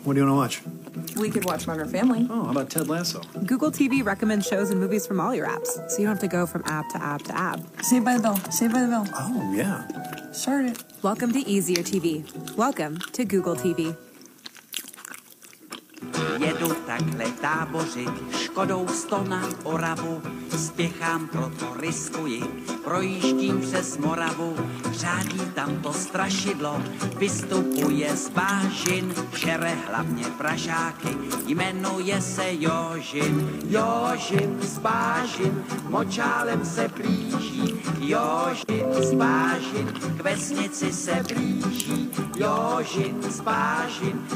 What do you want to watch? We could watch Modern Family. Oh, how about Ted Lasso? Google TV recommends shows and movies from all your apps, so you don't have to go from app to app to app. Saved by the Bell. Saved by the Bell. Oh, yeah. Start it. Welcome to Easier TV. Welcome to Google TV. Jedu takhle tábořit, Škodou 100 na Oravu, spěchám, proto riskuji, projíždím přes Moravu, řádí tam to strašidlo, vystupuje z bážin, žere hlavně pražáky, jmenuje se Jožin. Jožin z bážin, močálem se blíží, Jožin z bážin, k vesnici se blíží, Jožin z bážin,